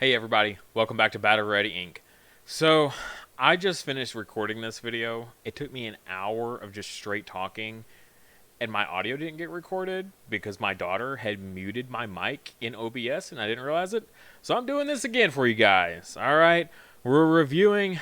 Hey everybody, welcome back to Battle Ready Inc. So, I just finished recording this video. It took me an hour of just straight talking, and my audio didn't get recorded because my daughter had muted my mic in OBS and I didn't realize it. So I'm doing this again for you guys. Alright, we're reviewing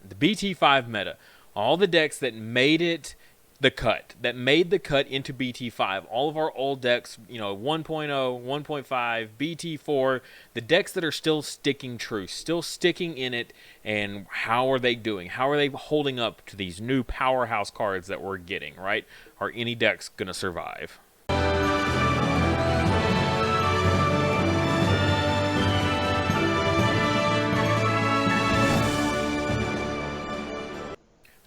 the BT5 meta. All the decks that made it that made the cut into BT5. All of our old decks, 1.0, 1.5, BT4, the decks that are still sticking true, still sticking in it, and how are they doing? How are they holding up to these new powerhouse cards that we're getting, right? Are any decks going to survive?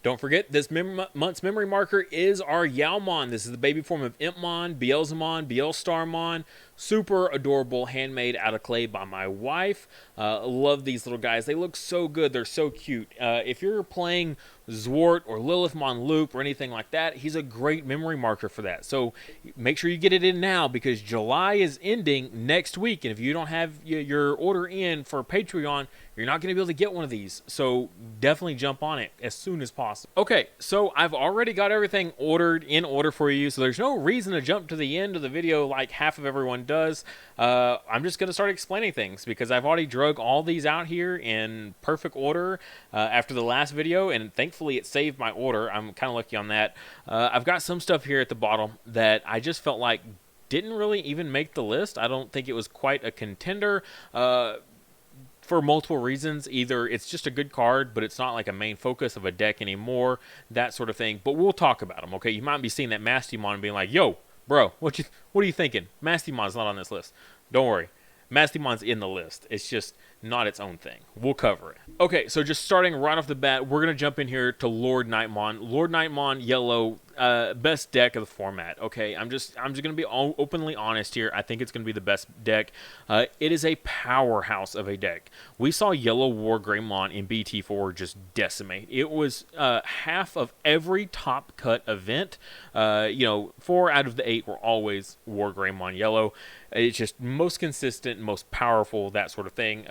Don't forget, this month's memory marker is our Shoutmon. This is the baby form of Impmon, Beelzemon, Beelstarmon. Super adorable, handmade out of clay by my wife. Love these little guys. They look so good. They're so cute. If you're playing Zwart or Lilithmon Loop or anything like that, he's a great memory marker for that. So make sure you get it in now because July is ending next week. And if you don't have your order in for Patreon, you're not going to be able to get one of these. So definitely jump on it as soon as possible. Okay, so I've already got everything in order for you. So there's no reason to jump to the end of the video like half of everyone does. I'm just going to start explaining things because I've already drug all these out here in perfect order after the last video, and thankfully it saved my order. I'm kind of lucky on that. I've got some stuff here at the bottom that I just felt like didn't really even make the list. I don't think it was quite a contender for multiple reasons. Either it's just a good card, but it's not like a main focus of a deck anymore, that sort of thing. But we'll talk about them, okay? You might be seeing that Mastimon and being like, yo, bro, what are you thinking? Mastimon's not on this list. Don't worry. Mastimon's in the list. It's just not its own thing. We'll cover it. Okay, so just starting right off the bat, we're going to jump in here to Lord Knightmon. Lord Knightmon, yellow, best deck of the format. Okay, I'm just going to be openly honest here. I think it's going to be the best deck. It is a powerhouse of a deck. We saw yellow War Greymon in BT4 just decimate. It was half of every top cut event. 4 out of the 8 were always War Greymon yellow. It's just most consistent, most powerful, that sort of thing.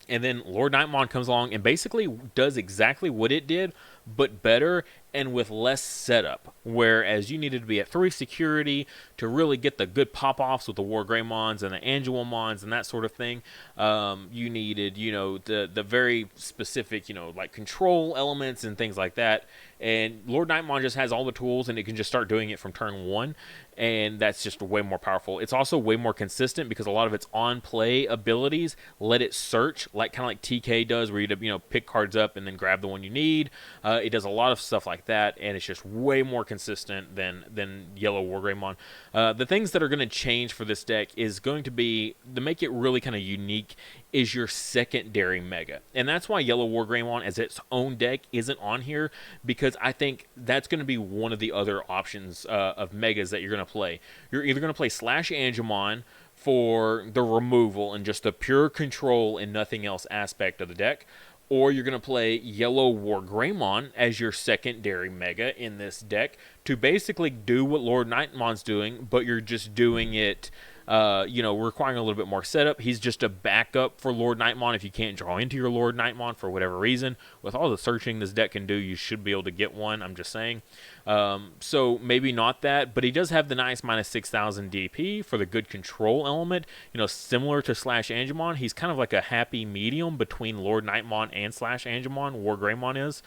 And then Lord Knightmon comes along and basically does exactly what it did, but better and with less setup. Whereas you needed to be at 3 security to really get the good pop-offs with the War Greymons and the Angelmons and that sort of thing. You needed, the very specific, like control elements and things like that. And Lord Knightmon just has all the tools and it can just start doing it from turn 1. And that's just way more powerful. It's also way more consistent because a lot of its on-play abilities let it search, kind of like TK does, where you pick cards up and then grab the one you need. It does a lot of stuff like that, and it's just way more consistent than Yellow War Greymon. The things that are going to change for this deck is going to be, to make it really kind of unique, is your secondary mega. And that's why Yellow War Greymon as its own deck isn't on here, because I think that's going to be one of the other options of megas that you're going to play. You're either going to play Slash Angemon for the removal and just the pure control and nothing else aspect of the deck, or you're going to play Yellow War Greymon as your secondary mega in this deck to basically do what Lord Knightmon's doing, but you're just doing it requiring a little bit more setup. He's just a backup for Lord Knightmon if you can't draw into your Lord Knightmon for whatever reason. With all the searching this deck can do, you should be able to get one, I'm just saying. So maybe not that, but he does have the nice minus 6,000 DP for the good control element. Similar to Slash Angemon, he's kind of like a happy medium between Lord Knightmon and Slash Angemon, War Greymon is.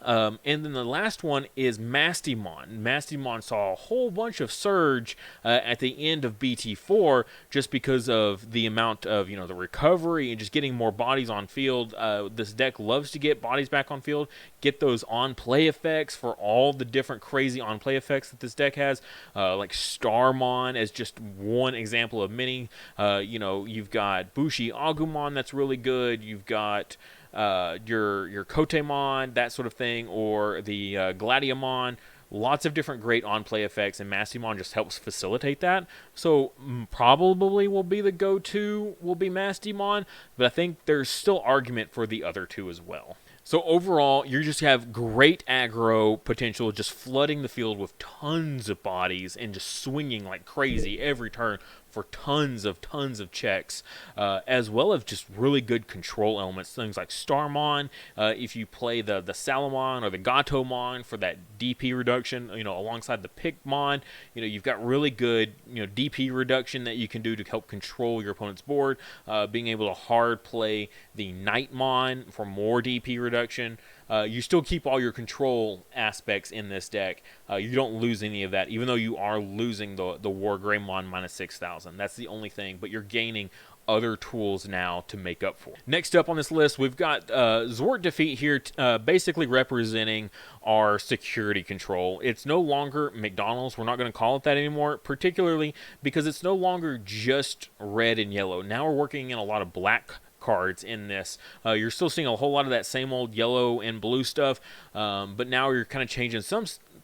And then the last one is Mastimon. Mastimon saw a whole bunch of surge at the end of BT4 just because of the amount of, the recovery and just getting more bodies on field. This deck loves to get bodies back on field, get those on-play effects for all the different crazy on-play effects that this deck has, like Starmon as just one example of many. You've got Bushi Agumon that's really good. You've got your Kotemon, that sort of thing, or the Gladiamon. Lots of different great on-play effects, and Mastimon just helps facilitate that. So probably will be the go-to, will be Mastimon, but I think there's still argument for the other two as well. So overall, you just have great aggro potential, just flooding the field with tons of bodies and just swinging like crazy every turn, for tons of checks, as well as just really good control elements. Things like Starmon, if you play the Salamon or the Gatomon for that DP reduction, alongside the Pikmon, you've got really good, DP reduction that you can do to help control your opponent's board. Being able to hard play the Knightmon for more DP reduction. You still keep all your control aspects in this deck. You don't lose any of that, even though you are losing the War Greymon minus 6,000. That's the only thing, but you're gaining other tools now to make up for. Next up on this list, we've got Zort Defeat here, basically representing our security control. It's no longer McDonald's. We're not going to call it that anymore, particularly because it's no longer just red and yellow. Now we're working in a lot of black cards in this. You're still seeing a whole lot of that same old yellow and blue stuff, but now you're kind of changing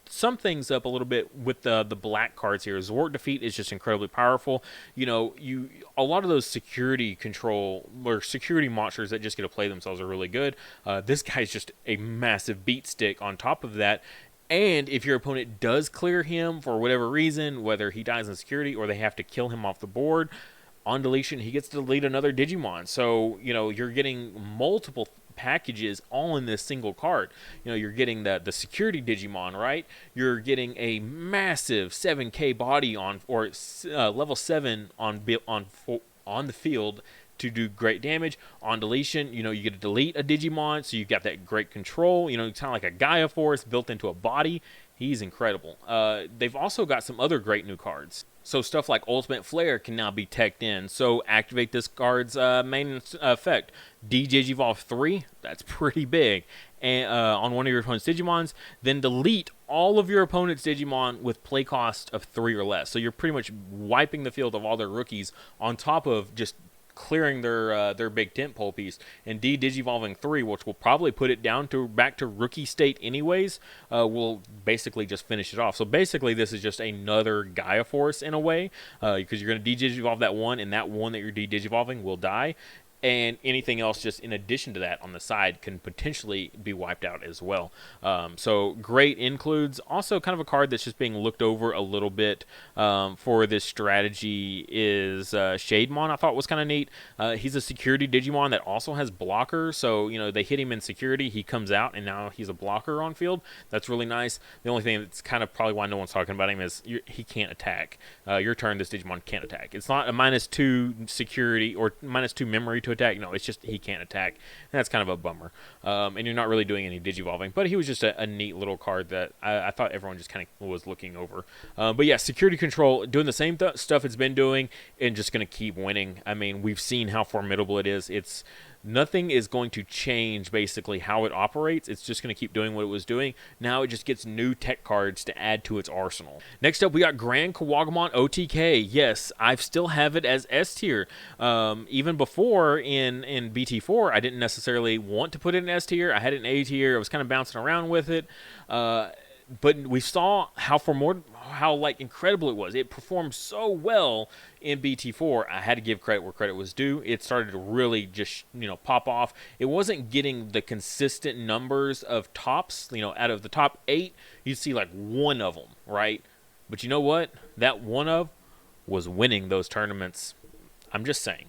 some things up a little bit with the black cards here. Zort Defeat is just incredibly powerful. A lot of those security control or security monsters that just get to play themselves are really good. This guy's just a massive beat stick on top of that. And if your opponent does clear him for whatever reason, whether he dies in security or they have to kill him off the board, on deletion, he gets to delete another Digimon. So, you're getting multiple packages all in this single card. You're getting the security Digimon, right? You're getting a massive 7k body level 7 on the field to do great damage. On deletion, you get to delete a Digimon, so you've got that great control. It's kind of like a Gaia Force built into a body. He's incredible. They've also got some other great new cards. So stuff like Ultimate Flare can now be teched in. So activate this card's main effect. Digivolve 3, that's pretty big, and on one of your opponent's Digimons. Then delete all of your opponent's Digimon with play cost of 3 or less. So you're pretty much wiping the field of all their rookies on top of just clearing their big tentpole piece. And Digivolving 3, which will probably put it down to back to rookie state anyways, will basically just finish it off. So basically this is just another Gaia Force in a way, because you're going to Digivolve that one, and that one that you're Digivolving will die. And anything else just in addition to that on the side can potentially be wiped out as well. So great includes. Also kind of a card that's just being looked over a little bit for this strategy is Shoutmon. I thought was kind of neat. He's a security Digimon that also has blocker. So, they hit him in security. He comes out, and now he's a blocker on field. That's really nice. The only thing that's kind of probably why no one's talking about him is he can't attack. Your turn, this Digimon can't attack. It's not a -2 security or -2 memory to attack. No, it's just he can't attack, and that's kind of a bummer. And you're not really doing any Digivolving, but he was just a neat little card that I thought everyone just kind of was looking over. But yeah, security control, doing the same stuff it's been doing, and just going to keep winning. I mean, we've seen how formidable it is. Nothing is going to change basically how it operates. It's just going to keep doing what it was doing. Now it just gets new tech cards to add to its arsenal. Next up, we got Grand Kawagamon OTK. Yes, I still have it as S tier. Even before in BT4, I didn't necessarily want to put it in S tier. I had it in A tier. I was kind of bouncing around with it. But we saw how incredible it was. It performed so well in BT4. I had to give credit where credit was due. It started to really just, pop off. It wasn't getting the consistent numbers of tops. Out of the top 8, you'd see like one of them, right? But you know what? That one of was winning those tournaments. I'm just saying.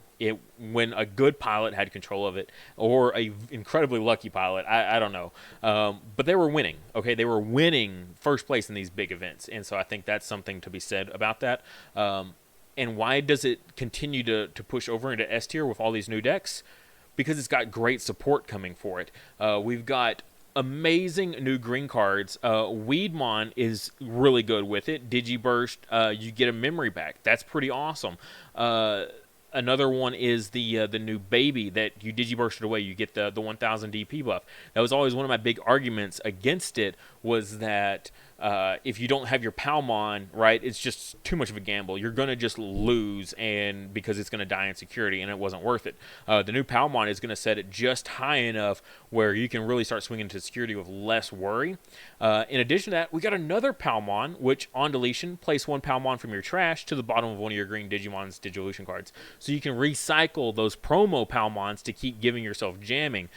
When a good pilot had control of it, or a incredibly lucky pilot, I don't know, but they were winning. Okay, they were winning first place in these big events, and so I think that's something to be said about that. And why does it continue to push over into S tier with all these new decks? Because it's got great support coming for it. We've got amazing new green cards. Weedmon is really good with it. Digiburst, you get a memory back. That's pretty awesome. Another one is the new baby that you Digibursted away. You get the 1000 DP buff. That was always one of my big arguments against it, was that if you don't have your Palmon, right, it's just too much of a gamble. You're going to just lose, and because it's going to die in security, and it wasn't worth it. The new Palmon is going to set it just high enough where you can really start swinging to security with less worry. In addition to that, we got another Palmon, which on deletion, place one Palmon from your trash to the bottom of one of your green Digimon's Digivolution cards. So you can recycle those promo Palmons to keep giving yourself jamming.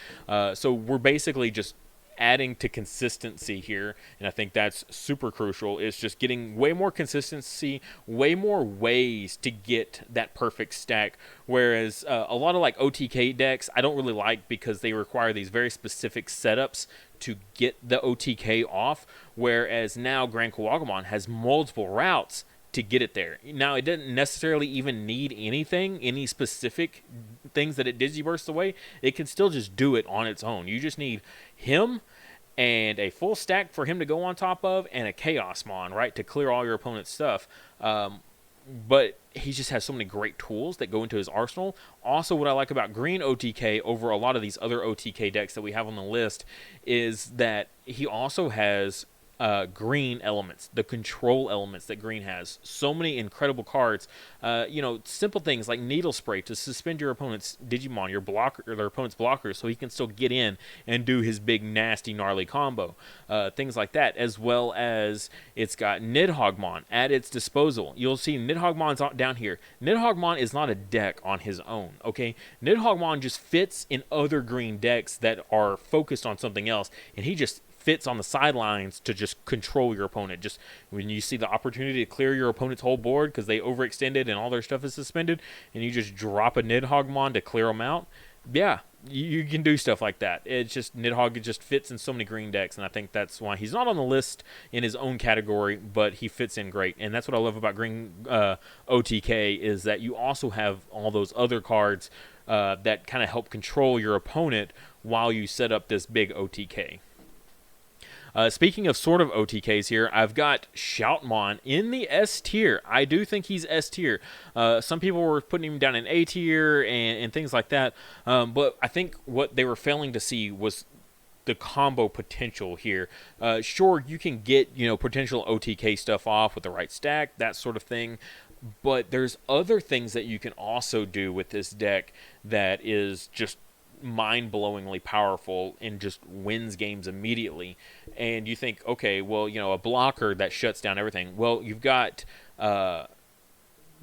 So we're basically just adding to consistency here, and I think that's super crucial, is just getting way more consistency, way more ways to get that perfect stack. Whereas a lot of like OTK decks, I don't really like because they require these very specific setups to get the OTK off, whereas now Grand Kawagamon has multiple routes to get it there. Now, it doesn't necessarily even need anything, any specific things that it digibursts away. It can still just do it on its own. You just need him and a full stack for him to go on top of, and a Chaosmon, right, to clear all your opponent's stuff. But he just has so many great tools that go into his arsenal. Also, what I like about green OTK over a lot of these other OTK decks that we have on the list is that he also has green elements, the control elements that green has. So many incredible cards. Simple things like Needle Spray to suspend your opponent's Digimon, your blocker, or their opponent's blockers, so he can still get in and do his big, nasty, gnarly combo. Things like that, as well as it's got Nidhogmon at its disposal. You'll see Nidhogmon's down here. Nidhogmon is not a deck on his own, okay? Nidhogmon just fits in other green decks that are focused on something else, and he just fits on the sidelines to just control your opponent. Just when you see the opportunity to clear your opponent's whole board because they overextended and all their stuff is suspended, and you just drop a Nidhogmon to clear them out, yeah, you can do stuff like that. It's just Nidhogg just fits in so many green decks, and I think that's why he's not on the list in his own category, but he fits in great. And that's what I love about green OTK, is that you also have all those other cards that kind of help control your opponent while you set up this big OTK. Speaking of sort of OTKs here, I've got Shoutmon in the S tier. I do think he's S tier. Some people were putting him down in A tier and things like that. But I think what they were failing to see was the combo potential here. Sure, you can get, potential OTK stuff off with the right stack, that sort of thing. But there's other things that you can also do with this deck that is just mind-blowingly powerful and just wins games immediately. And you think, okay, well, a blocker that shuts down everything. Well, you've got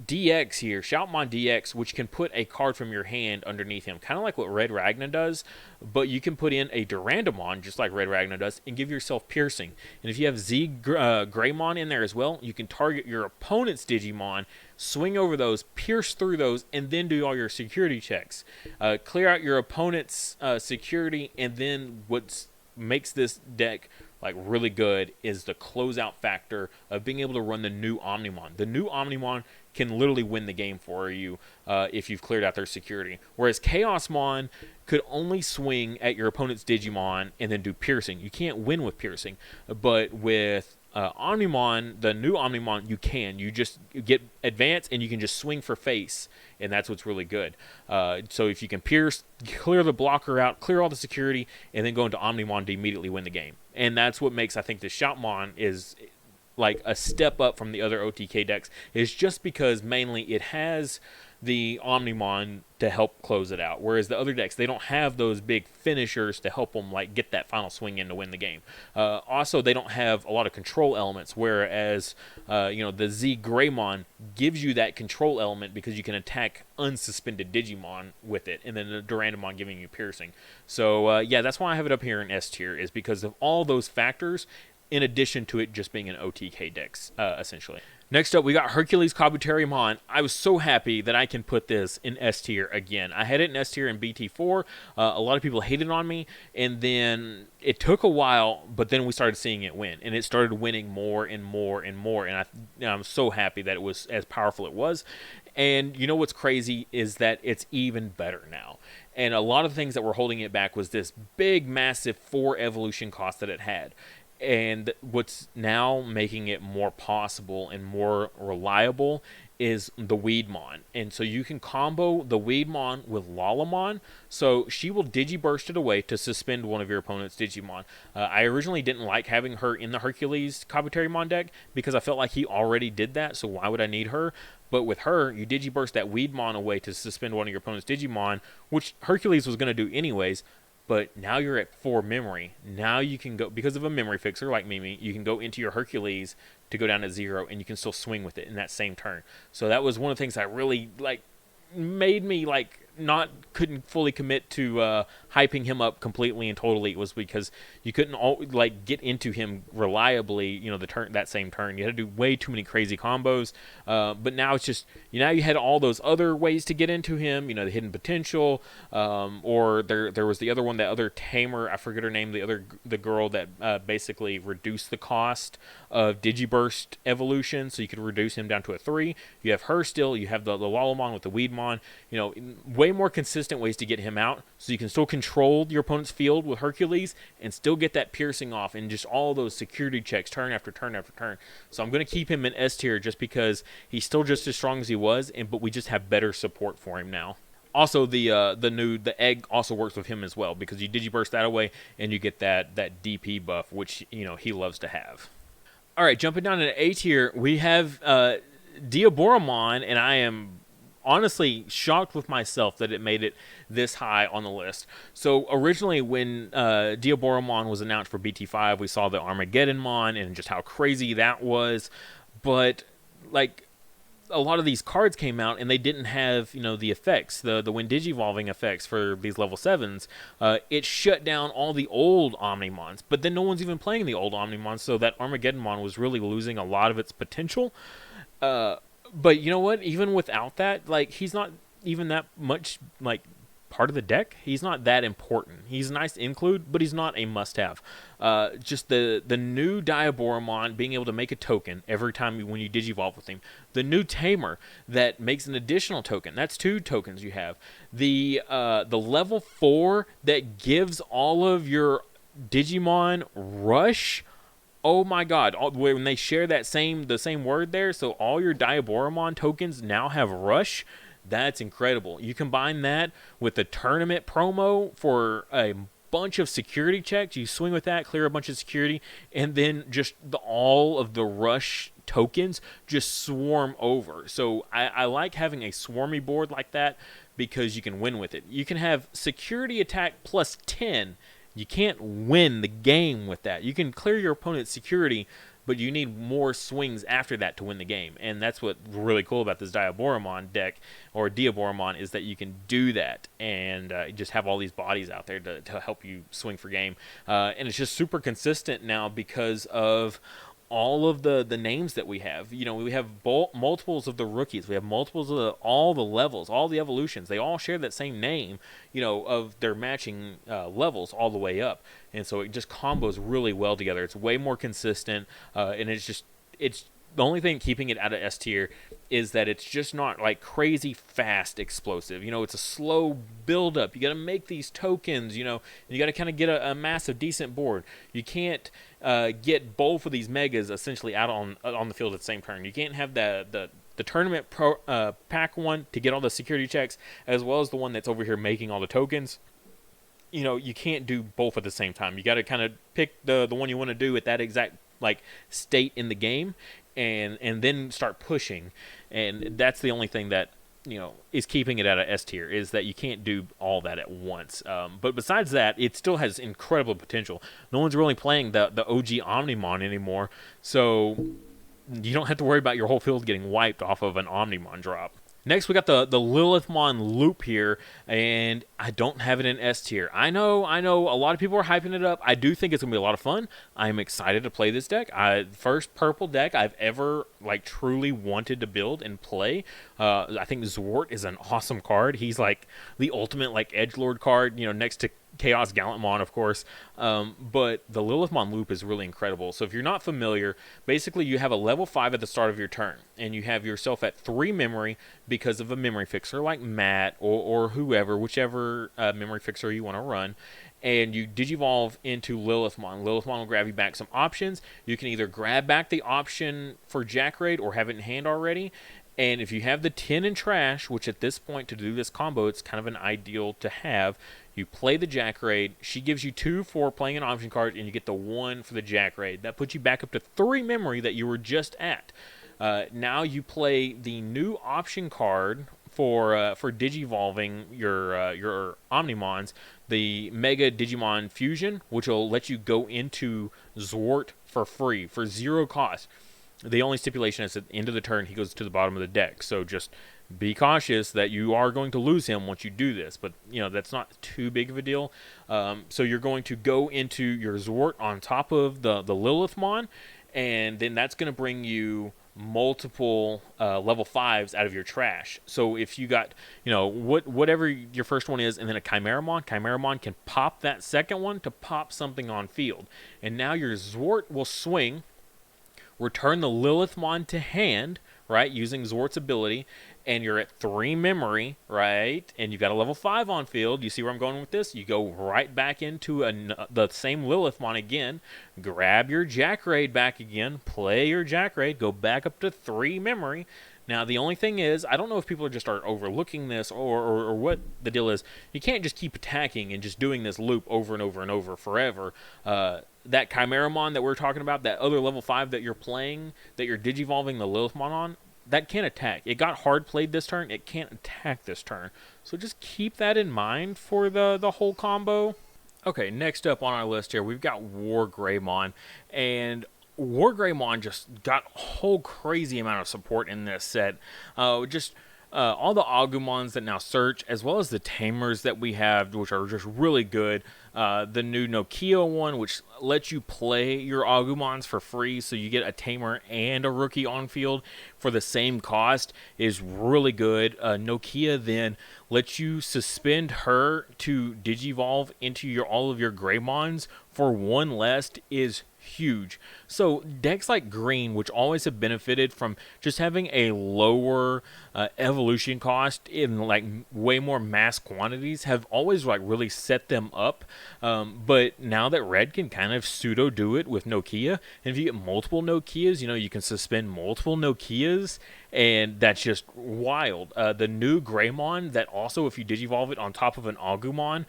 DX here, Shoutmon DX, which can put a card from your hand underneath him, kind of like what Red Ragnar does, but you can put in a Durandamon, just like Red Ragnar does, and give yourself piercing. And if you have Greymon in there as well, you can target your opponent's Digimon, swing over those, pierce through those, and then do all your security checks. Clear out your opponent's security, and then what makes this deck really good is the closeout factor of being able to run the new Omnimon. The new Omnimon can literally win the game for you if you've cleared out their security. Whereas Chaosmon could only swing at your opponent's Digimon and then do piercing. You can't win with piercing. But with Omnimon, the new Omnimon, you can. You just get advanced and you can just swing for face. And that's what's really good. So if you can pierce, clear the blocker out, clear all the security, and then go into Omnimon to immediately win the game. And that's what makes, I think, the Shoutmon is like a step up from the other OTK decks, is just because mainly it has the Omnimon to help close it out, whereas the other decks, they don't have those big finishers to help them get that final swing in to win the game. Also, they don't have a lot of control elements, whereas the Z Greymon gives you that control element because you can attack unsuspended Digimon with it, and then the Durandamon giving you piercing. So yeah, that's why I have it up here in S tier, is because of all those factors, in addition to it just being an OTK deck, essentially. Next up, we got Hercules Kabutarymon. I was so happy that I can put this in S tier again. I had it in S tier in BT4. A lot of people hated on me, and then it took a while, but then we started seeing it win, and it started winning more and more and more, and I'm so happy that it was as powerful it was. And you know what's crazy is that it's even better now. And a lot of the things that were holding it back was this big, massive 4 evolution cost that it had. And what's now making it more possible and more reliable is the Weedmon. And so you can combo the Weedmon with Lalamon. So she will Digiburst it away to suspend one of your opponent's Digimon. I originally didn't like having her in the Hercules Kabutarymon deck because I felt like he already did that, so why would I need her? But with her, you Digiburst that Weedmon away to suspend one of your opponent's Digimon, which Hercules was going to do anyways. But now you're at 4 memory. Now you can go, because of a memory fixer like Mimi, you can go into your Hercules to go down to 0, and you can still swing with it in that same turn. So that was one of the things that really made me couldn't fully commit to hyping him up completely and totally, it was because you couldn't get into him reliably, that same turn. You had to do way too many crazy combos. But now it's just, now you had all those other ways to get into him, the hidden potential, or there was the other one, that other tamer, I forget her name, the girl that basically reduced the cost of Digiburst evolution, so you could reduce him down to a 3. You have her still, you have the Lalomon with the Weedmon, way more consistent ways to get him out, so you can still control your opponent's field with Hercules and still get that piercing off and just all those security checks turn after turn after turn. So I'm going to keep him in S tier just because he's still just as strong as he was, but we just have better support for him now. Also, the egg also works with him as well, because you Digiburst that away and you get that DP buff, which he loves to have. All right, jumping down to A tier, we have Diaboromon, and I am honestly shocked with myself that it made it this high on the list. So originally, when Diaboromon was announced for BT5, we saw the Armageddonmon and just how crazy that was. But a lot of these cards came out and they didn't have the effects, the when digivolving effects for these level 7s. It shut down all the old Omnimons, but then no one's even playing the old Omnimons, so that Armageddonmon was really losing a lot of its potential. But you know what? Even without that, he's not even that much part of the deck. He's not that important. He's nice to include, but he's not a must-have. Just the new Diaboromon being able to make a token every time when you digivolve with him. The new Tamer that makes an additional token. That's 2 tokens you have. The level 4 that gives all of your Digimon Rush. Oh my god, when they share the same word there, so all your Diaboromon tokens now have Rush. That's incredible. You combine that with the tournament promo for a bunch of security checks. You swing with that, clear a bunch of security, and then just all of the Rush tokens just swarm over. So I like having a swarmy board like that because you can win with it. You can have security attack plus 10. You can't win the game with that. You can clear your opponent's security, but you need more swings after that to win the game. And that's what's really cool about this Diaboromon deck, or Diaboromon, is that you can do that and just have all these bodies out there to help you swing for game. And it's just super consistent now because of all of the names that we have. We have multiples of the rookies. We have multiples of all the levels, all the evolutions. They all share that same name, of their matching levels all the way up. And so it just combos really well together. It's way more consistent, and it's the only thing keeping it out of S tier is that it's just not crazy fast explosive. It's a slow build up. You got to make these tokens, and you got to kind of get a massive decent board. You can't get both of these megas essentially out on the field at the same turn. You can't have the tournament pack one to get all the security checks, as well as the one that's over here making all the tokens. You can't do both at the same time. You got to kind of pick the one you want to do at that exact state in the game, and then start pushing. And that's the only thing that is keeping it out of S tier, is that you can't do all that at once. But besides that, it still has incredible potential. No one's really playing the OG Omnimon anymore, so you don't have to worry about your whole field getting wiped off of an Omnimon drop. Next, we got the Lilithmon Loop here, and I don't have it in S tier. I know, a lot of people are hyping it up. I do think it's going to be a lot of fun. I'm excited to play this deck. First purple deck I've ever, truly wanted to build and play. I think Zwart is an awesome card. He's, the ultimate, edgelord card, next to Chaos Galantmon, of course, but the Lilithmon Loop is really incredible. So if you're not familiar, basically you have a level 5 at the start of your turn, and you have yourself at 3 memory because of a memory fixer like Matt or whoever, whichever memory fixer you want to run, and you digivolve into Lilithmon. Lilithmon will grab you back some options. You can either grab back the option for Jack Raid or have it in hand already. And if you have the 10 in trash, which at this point to do this combo, it's kind of an ideal to have, you play the Jack Raid. She gives you 2 for playing an option card, and you get the 1 for the Jack Raid. That puts you back up to 3 memory that you were just at. Now you play the new option card for digivolving your Omnimons, the Mega Digimon Fusion, which will let you go into Zwart for free, for 0 cost. The only stipulation is at the end of the turn, he goes to the bottom of the deck. So just be cautious that you are going to lose him once you do this, but that's not too big of a deal. So you're going to go into your Zort on top of the Lilithmon, and then that's going to bring you multiple level 5s out of your trash. So if you got whatever your first one is, and then a Chimeramon can pop that second one to pop something on field, and now your Zort will swing, return the Lilithmon to hand, right, using Zort's ability, and you're at 3 memory, right, and you've got a level 5 on field. You see where I'm going with this? You go right back into the same Lilithmon again, grab your Jackraid back again, play your Jackraid, go back up to 3 memory. Now, the only thing is, I don't know if people just are overlooking this or what the deal is. You can't just keep attacking and just doing this loop over and over and over forever. That Chimeramon that we're talking about, that other level 5 that you're playing, that you're digivolving the Lilithmon on, that can't attack. It got hard played this turn. It can't attack this turn. So just keep that in mind for the whole combo. Okay, next up on our list here, we've got War Greymon. And War Greymon just got a whole crazy amount of support in this set. All the Agumons that now search, as well as the Tamers that we have, which are just really good. The new Nokia one, which lets you play your Agumons for free, so you get a Tamer and a Rookie on field for the same cost, is really good. Nokia then lets you suspend her to Digivolve into all of your Greymons for 1 less, is huge. So decks like green, which always have benefited from just having a lower evolution cost in like way more mass quantities, have always like really set them up. But now that red can kind of pseudo do it with Nokia, and if you get multiple Nokias, you can suspend multiple Nokias, and that's just wild. The new Greymon that also, if you Digivolve it on top of an Agumon,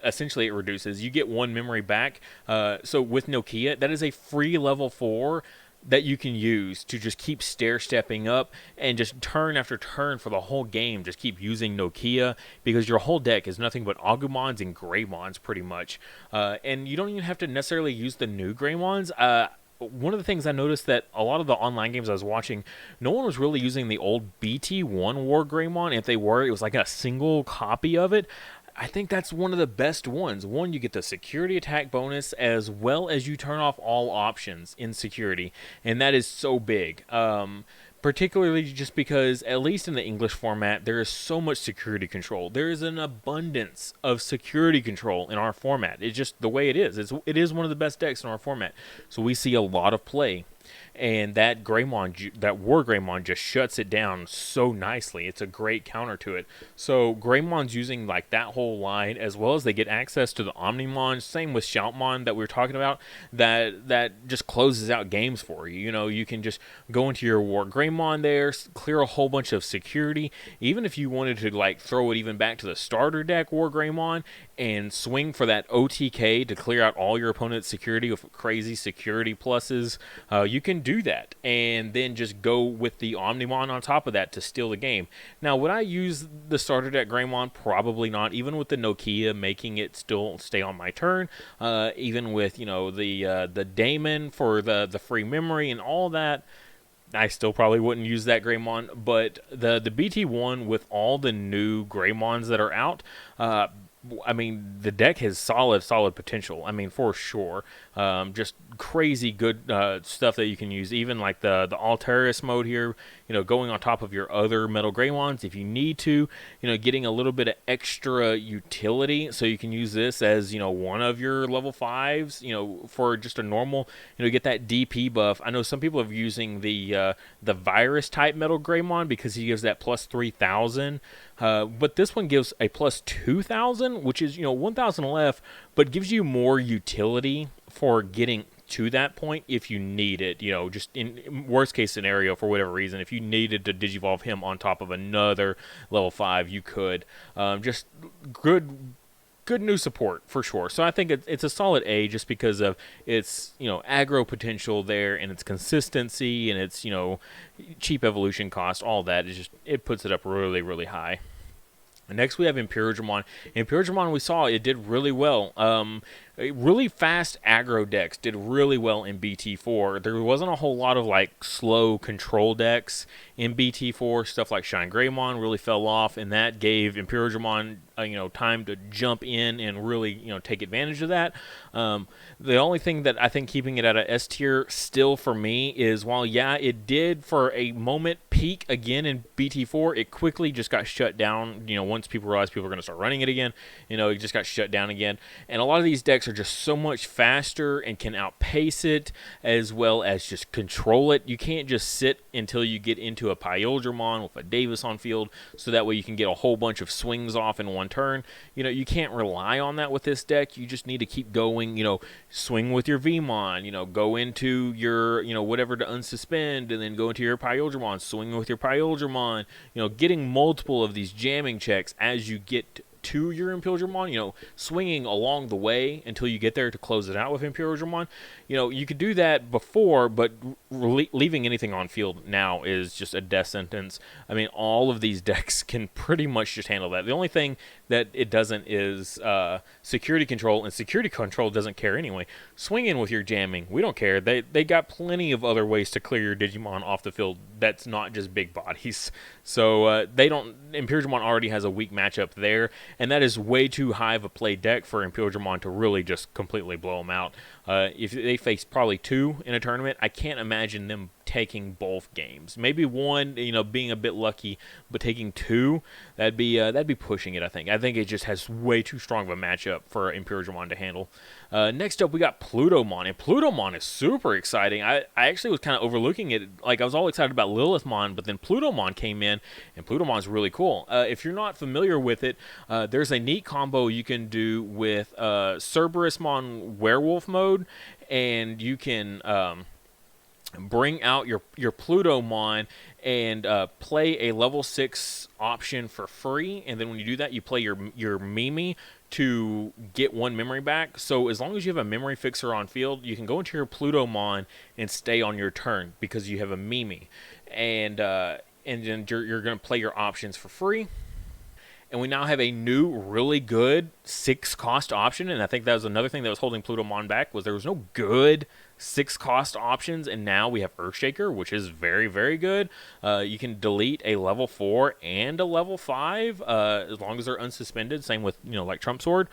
essentially it reduces. You get 1 memory back. So with Nokia, that is a free level 4 that you can use to just keep stair-stepping up and just turn after turn for the whole game. Just keep using Nokia, because your whole deck is nothing but Agumons and Greymons pretty much. And you don't even have to necessarily use the new Greymons. One of the things I noticed that a lot of the online games I was watching, no one was really using the old BT1 War Greymon. If they were, it was like a single copy of it. I think that's one of the best ones. One, you get the security attack bonus, as well as you turn off all options in security, and that is so big. Particularly just because, at least in the English format, there is so much security control. There is an abundance of security control in our format. It's just the way it is. It is one of the best decks in our format. So we see a lot of play. And that Greymon, that War Greymon, just shuts it down so nicely. It's a great counter to it. So Greymon's using like that whole line, as well as they get access to the Omnimon. Same with Shoutmon that we were talking about. That just closes out games for you. You can just go into your War Greymon there, clear a whole bunch of security. Even if you wanted to like throw it even back to the starter deck War Greymon and swing for that OTK to clear out all your opponent's security with crazy security pluses, you can do that, and then just go with the Omnimon on top of that to steal the game. Now, would I use the starter deck Greymon? Probably not, even with the Nokia making it still stay on my turn, even with the Daemon for the free memory and all that. I still probably wouldn't use that Greymon, but the BT1 with all the new Greymons that are out, the deck has solid potential. For sure. Just crazy good stuff that you can use. Even like the Altaris mode here, going on top of your other Metal Greymons if you need to, getting a little bit of extra utility. So you can use this as, one of your level 5s, for just a normal, get that DP buff. I know some people are using the virus type Metal Greymon because he gives that plus 3,000. But this one gives a plus 2,000, which is, 1,000 left, but gives you more utility for getting to that point if you need it. Just in worst case scenario, for whatever reason, if you needed to Digivolve him on top of another level 5, you could. Just good new support for sure. So I think it's a solid A just because of its aggro potential there, and its consistency, and its cheap evolution cost. All that is just, it puts it up really high. And next we have Imperial German. Imperial German, we saw it did really well. really fast aggro decks did really well in BT4. There wasn't a whole lot of like slow control decks in BT4. Stuff like Shine Greymon really fell off, and that gave Imperial German time to jump in and really take advantage of that. The only thing that I think keeping it at a S tier still for me is, while yeah, it did for a moment peak again in BT4, it quickly just got shut down. Once people realized people were going to start running it again, it just got shut down again. And a lot of these decks are just so much faster and can outpace it, as well as just control it. You can't just sit until you get into a Pyolgermon with a Davis on field, so that way you can get a whole bunch of swings off in one turn. You can't rely on that with this deck. You just need to keep going, swing with your Vmon, go into your, whatever to unsuspend, and then go into your Pyolgermon, swing with your Pyolgermon, getting multiple of these jamming checks as you get to your Imperial German, swinging along the way until you get there to close it out with Imperial German. You could do that before, but leaving anything on field now is just a death sentence. I mean, all of these decks can pretty much just handle that. The only thing that it doesn't is security control, and security control doesn't care anyway. Swing in with your jamming. We don't care. They got plenty of other ways to clear your Digimon off the field that's not just big bodies. So they don't. Imperial German already has a weak matchup there, and that is way too high of a play deck for Imperial German to really just completely blow them out. If they face probably two in a tournament, I can't imagine them taking both games. Maybe one, being a bit lucky, but taking two, that'd be pushing it. I think it just has way too strong of a matchup for Imperial German to handle. Next up, we got Plutomon, and Plutomon is super exciting. I actually was kind of overlooking it. Like, I was all excited about Lilithmon, but then Plutomon came in, and Plutomon's really cool. If you're not familiar with it, there's a neat combo you can do with Cerberusmon Werewolf mode, and you can bring out your Plutomon and play a level 6 option for free, and then when you do that, you play your Mimi to get one memory back. So as long as you have a memory fixer on field, you can go into your Plutomon and stay on your turn because you have a Mimi, and then you're going to play your options for free. And we now have a new, really good 6-cost option, and I think that was another thing that was holding Plutomon back, was there was no good 6-cost options, and now we have Earthshaker, which is very, very good. You can delete a level 4 and a level 5 as long as they're unsuspended. Same with, like Trump Sword.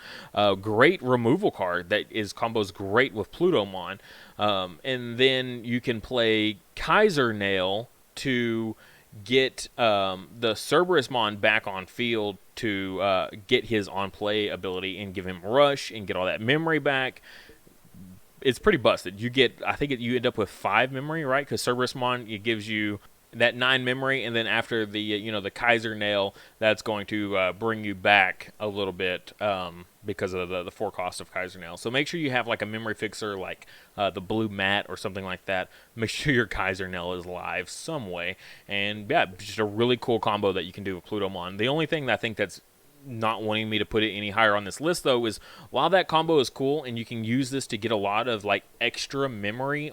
Great removal card that combos great with Plutomon. And then you can play Kaiser Nail to get the Cerberusmon back on field to get his on-play ability and give him Rush and get all that memory back. It's pretty busted. I think you end up with 5 memory, right? Because Cerberusmon, it gives you that 9 memory, and then after the Kaiser Nail, that's going to bring you back a little bit because of the 4 cost of Kaiser Nail. So make sure you have like a memory fixer like the blue mat or something like that. Make sure your Kaiser Nail is live some way. And yeah, just a really cool combo that you can do with Plutomon. The only thing that I think that's not wanting me to put it any higher on this list, though, is while that combo is cool and you can use this to get a lot of like extra memory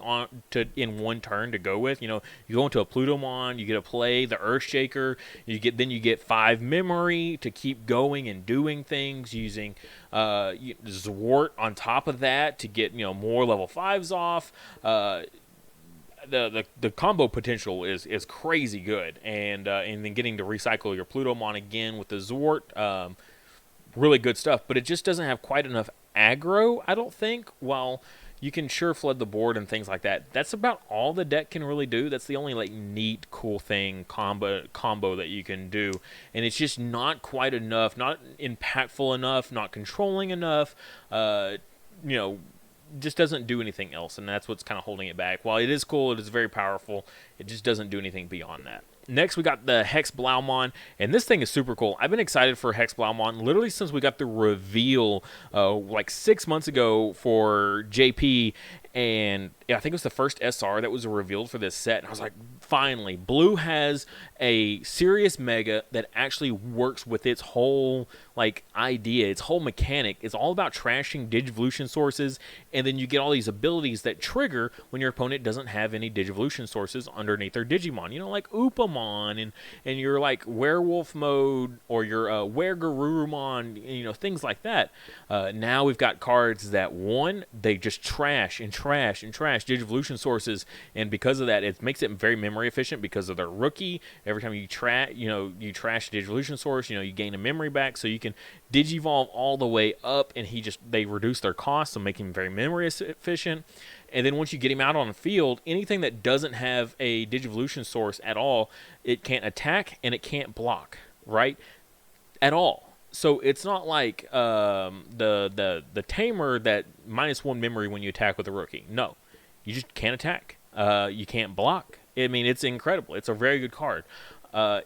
in one turn to go with, you go into a Plutomon, you get to play the Earthshaker, you get 5 memory to keep going and doing things, using Zwart on top of that to get more level 5s off. The combo potential is crazy good, and then getting to recycle your Plutomon again with the Zwart, really good stuff. But it just doesn't have quite enough aggro, I don't think. While you can sure flood the board and things like that, that's about all the deck can really do. That's the only like neat, cool thing combo that you can do, and it's just not quite enough, not impactful enough, not controlling enough. Just doesn't do anything else, and that's what's kind of holding it back. While it is cool, it is very powerful, it just doesn't do anything beyond that. Next, we got the Hex Blaumon, and this thing is super cool. I've been excited for Hex Blaumon literally since we got the reveal like 6 months ago for JP, And yeah, I think it was the first SR that was revealed for this set, and I was like, finally, Blue has a serious mega that actually works with its whole like idea, its whole mechanic. It's all about trashing Digivolution sources, and then you get all these abilities that trigger when your opponent doesn't have any Digivolution sources underneath their Digimon. You know, like Upamon and your like Werewolf mode or your Weregarurumon, you know, things like that. Now we've got cards that, one, they just trash and trash and trash Digivolution sources, and because of that, it makes it very memory efficient because of their rookie. Every time you trash a Digivolution source, you gain a memory back, so you can Digivolve all the way up, and they reduce their cost, so make him very memory efficient. And then once you get him out on the field, anything that doesn't have a Digivolution source at all, it can't attack and it can't block, right? At all. So it's not like the Tamer that -1 memory when you attack with a rookie. No, you just can't attack. You can't block. I mean, it's incredible. It's a very good card.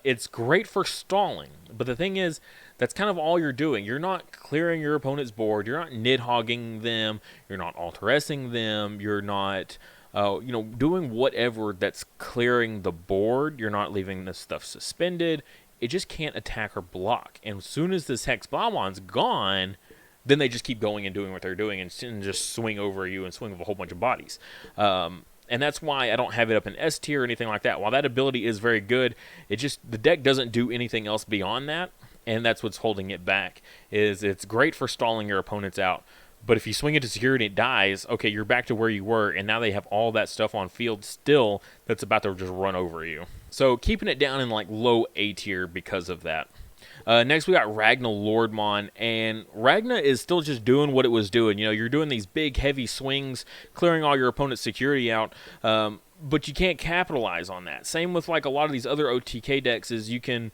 It's great for stalling, but the thing is, that's kind of all you're doing. You're not clearing your opponent's board. You're not Nidhogging them. You're not Alteressing them. You're not, doing whatever that's clearing the board. You're not leaving this stuff suspended. It just can't attack or block. And as soon as this Hex Blaumon's gone, then they just keep going and doing what they're doing and just swing over you and swing with a whole bunch of bodies. And that's why I don't have it up in S tier or anything like that. While that ability is very good, the deck doesn't do anything else beyond that, and that's what's holding it back. It's great for stalling your opponents out, but if you swing it to security and it dies, okay, you're back to where you were, and now they have all that stuff on field still that's about to just run over you. So keeping it down in like low A tier because of that. Next, we got Ragnar Lordmon, and Ragnar is still just doing what it was doing. You're doing these big, heavy swings, clearing all your opponent's security out, but you can't capitalize on that. Same with like a lot of these other OTK decks is you can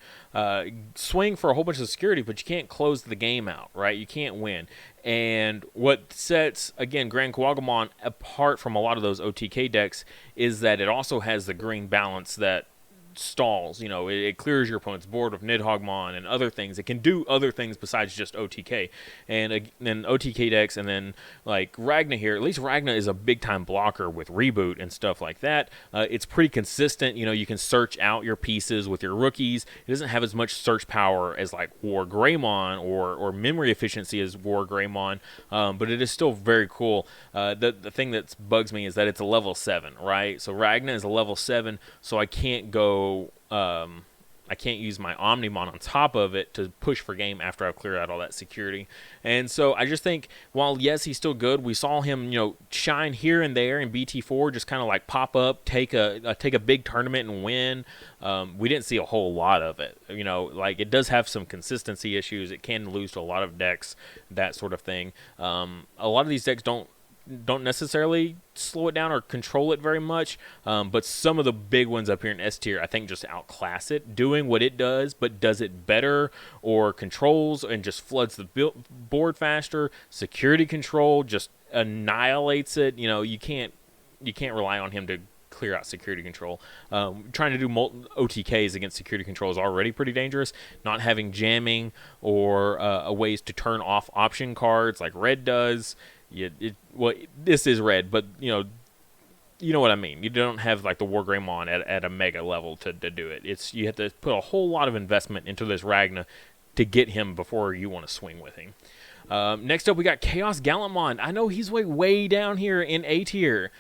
swing for a whole bunch of security, but you can't close the game out, right? You can't win. And what sets, again, Grand Kawagamon apart from a lot of those OTK decks is that it also has the green balance that stalls. It clears your opponent's board with Nidhogmon and other things. It can do other things besides just OTK. And then OTK decks, and then like Ragnar here, at least Ragnar is a big time blocker with Reboot and stuff like that. It's pretty consistent. You can search out your pieces with your rookies. It doesn't have as much search power as like War Greymon or memory efficiency as War Greymon, but it is still very cool. The thing that bugs me is that it's a level 7, right? So Ragnar is a level 7, so I can't I can't use my Omnimon on top of it to push for game after I've cleared out all that security. And so I just think, while yes, he's still good, we saw him, shine here and there in BT4, just kind of like pop up, take a big tournament and win. We didn't see a whole lot of it. Like it does have some consistency issues. It can lose to a lot of decks, that sort of thing. A lot of these decks don't necessarily slow it down or control it very much, but some of the big ones up here in S tier I think just outclass it, doing what it does, but does it better, or controls and just floods the board faster. Security control just annihilates it. You can't rely on him to clear out security control. Trying to do OTKs against security control is already pretty dangerous. Not having jamming or ways to turn off option cards like red does. This is red, but you know what I mean. You don't have like the War Greymon at a mega level to do it. You have to put a whole lot of investment into this Ragnar to get him before you want to swing with him. Next up, we got Chaos Galamond. I know he's way down here in A tier.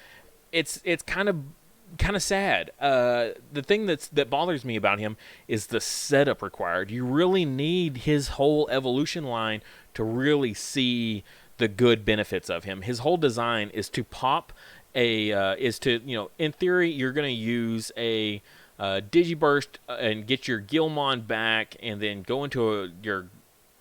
It's kind of sad. The thing that bothers me about him is the setup required. You really need his whole evolution line to really see the good benefits of him. His whole design is to pop in theory, you're going to use a Digiburst and get your Gilmon back, and then go into your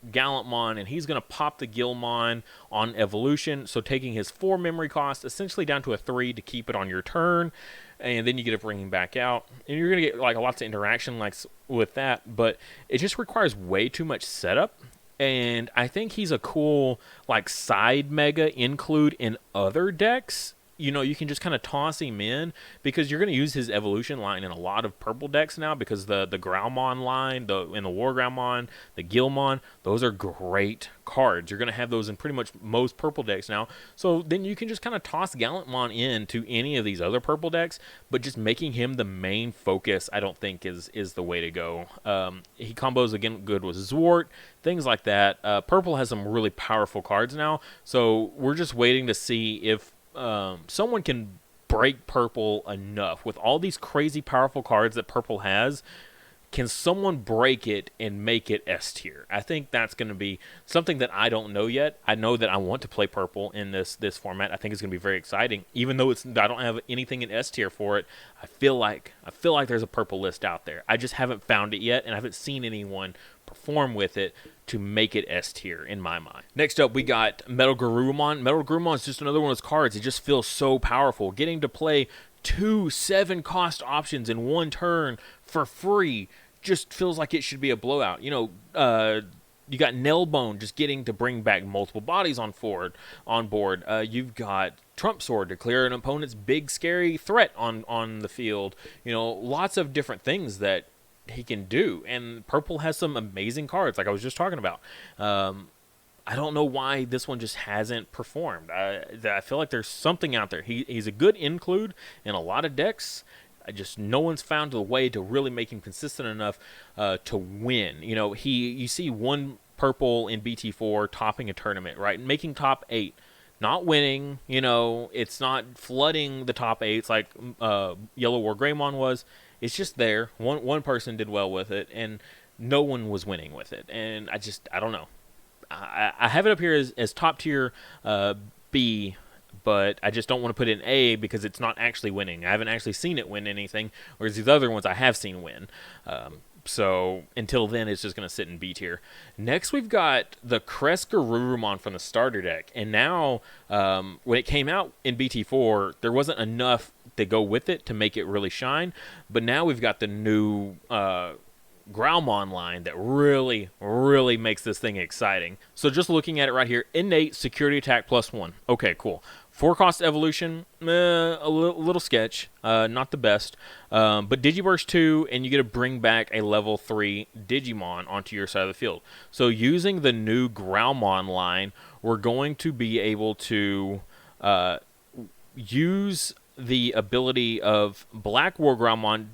Gallantmon, and he's going to pop the Gilmon on evolution, so taking his 4 memory cost essentially down to a 3 to keep it on your turn, and then you get to bring him back out, and you're going to get like lots of interaction with that, but it just requires way too much setup. And I think he's a cool like side mega include in other decks you know, you can just kind of toss him in because you're going to use his evolution line in a lot of purple decks now because the Graumon line, and the War Graumon, the Gilmon, those are great cards. You're going to have those in pretty much most purple decks now. So then you can just kind of toss Gallantmon into any of these other purple decks, but just making him the main focus, I don't think is the way to go. He combos again good with Zwart, things like that. Purple has some really powerful cards now, so we're just waiting to see if someone can break purple enough with all these crazy powerful cards that purple has. Can someone break it and make it S tier? I think that's going to be something that I don't know yet. I know that I want to play purple in this format. I think it's going to be very exciting, even though I don't have anything in S tier for it. I feel like there's a purple list out there. I just haven't found it yet, and I haven't seen anyone perform with it to make it S tier in my mind. Next up, we got Metal Garurumon. Metal Garurumon is just another one of those cards. It just feels so powerful. Getting to play 2 7-cost options in one turn for free just feels like it should be a blowout. You know, you got Nailbone just getting to bring back multiple bodies on board. You've got Trump Sword to clear an opponent's big scary threat on the field. You know, lots of different things that he can do, and purple has some amazing cards like I was just talking about. I don't know why this one just hasn't performed. I feel like there's something out there. He's a good include in a lot of decks. No one's found a way to really make him consistent enough to win. You know, you see one purple in BT4 topping a tournament, right? Making top 8. Not winning, you know, it's not flooding the top 8s like Yellow War Greymon was. It's just there. One person did well with it, and no one was winning with it. And I don't know. I have it up here as top tier B, but I just don't want to put it in A because it's not actually winning. I haven't actually seen it win anything, whereas these other ones I have seen win. So until then, it's just going to sit in B tier. Next, we've got the Garurumon from the starter deck. And now, when it came out in BT4, there wasn't enough to go with it to make it really shine. But now we've got the new Graumon line that really, really makes this thing exciting. So just looking at it right here, innate security attack +1. Okay, cool. 4-cost evolution, a little sketch, not the best. But Digiburst 2, and you get to bring back a level 3 Digimon onto your side of the field. So using the new Graumon line, we're going to be able to use the ability of Black War Graumon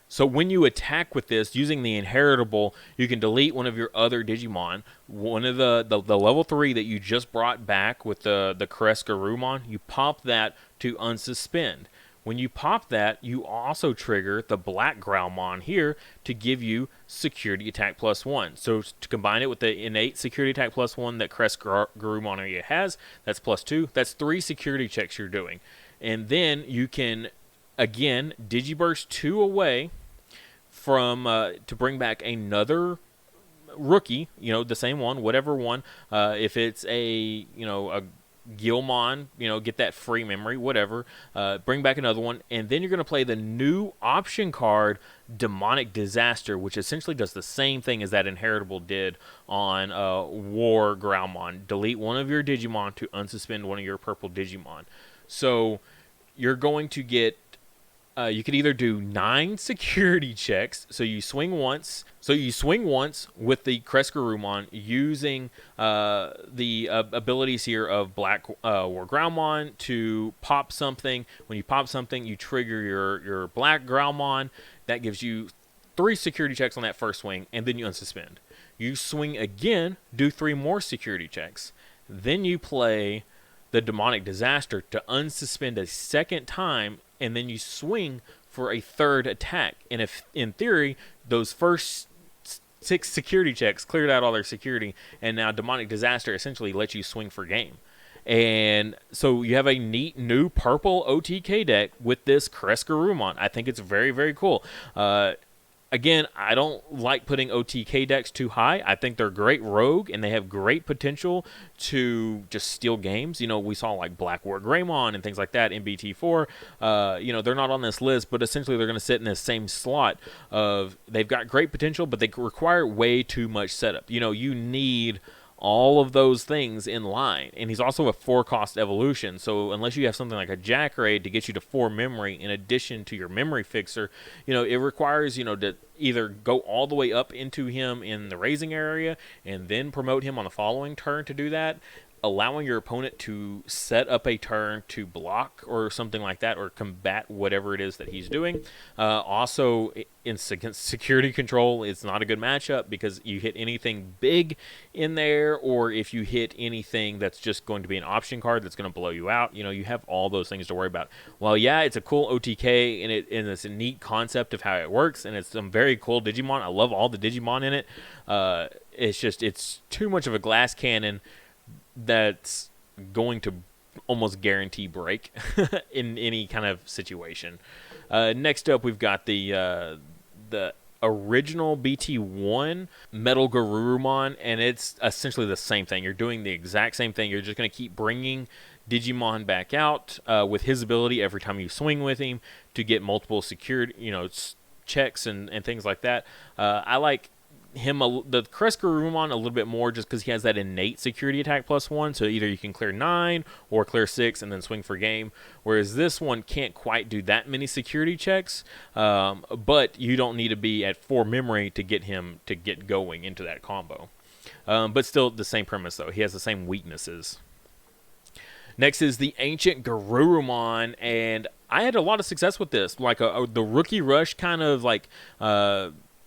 so when you attack with this, using the inheritable, you can delete one of your other Digimon. One of the level 3 that you just brought back with the Garurumon, you pop that to unsuspend. When you pop that, you also trigger the Black Graumon here to give you security attack +1. So to combine it with the innate security attack +1 that Garurumon already has, that's +2. That's 3 security checks you're doing. And then you can, again, Digiburst 2 away from to bring back another rookie, you know, the same one, whatever one. If it's a Gilmon, you know, get that free memory, whatever. Bring back another one, and then you're going to play the new option card, Demonic Disaster, which essentially does the same thing as that inheritable did on War Graumon. Delete one of your Digimon to unsuspend one of your purple Digimon. So you're going to get, you could either do 9 security checks, so you swing once with the Garurumon using the abilities here of Black War Graumon to pop something. When you pop something, you trigger your Black Graumon. That gives you 3 security checks on that first swing, and then you unsuspend. You swing again, do 3 more security checks. Then you play the Demonic Disaster to unsuspend a second time, and then you swing for a third attack. And if, in theory, those first 6 security checks cleared out all their security, and now Demonic Disaster essentially lets you swing for game. And so you have a neat new purple OTK deck with this Garurumon. I think it's very, very cool. Again, I don't like putting OTK decks too high. I think they're great rogue, and they have great potential to just steal games. You know, we saw like Black War Greymon and things like that in BT4. You know, they're not on this list, but essentially they're going to sit in this same slot of they've got great potential, but they require way too much setup. You know, you need all of those things in line. And he's also a 4-cost evolution, so unless you have something like a Jack Raid to get you to 4 memory in addition to your memory fixer, it requires, to either go all the way up into him in the raising area and then promote him on the following turn to do that, allowing your opponent to set up a turn to block or something like that, or combat whatever it is that he's doing. Also, in security control, it's not a good matchup because you hit anything big in there, or if you hit anything that's just going to be an option card that's going to blow you out, you have all those things to worry about. Well, yeah, it's a cool OTK, and it's a neat concept of how it works, and it's some very cool Digimon. I love all the Digimon in it. It's too much of a glass cannon that's going to almost guarantee break in any kind of situation. Next up, we've got the original BT1 Metal Garurumon, and it's essentially the same thing. You're doing the exact same thing. You're just going to keep bringing Digimon back out with his ability every time you swing with him to get multiple secured, checks and things like that. I like the Crest Garurumon a little bit more just because he has that innate security attack +1, so either you can clear 9 or clear 6 and then swing for game, whereas this one can't quite do that many security checks, but you don't need to be at 4 memory to get him to get going into that combo. But still the same premise, though. He has the same weaknesses. Next is the Ancient Garurumon, and I had a lot of success with this, like the Rookie Rush kind of like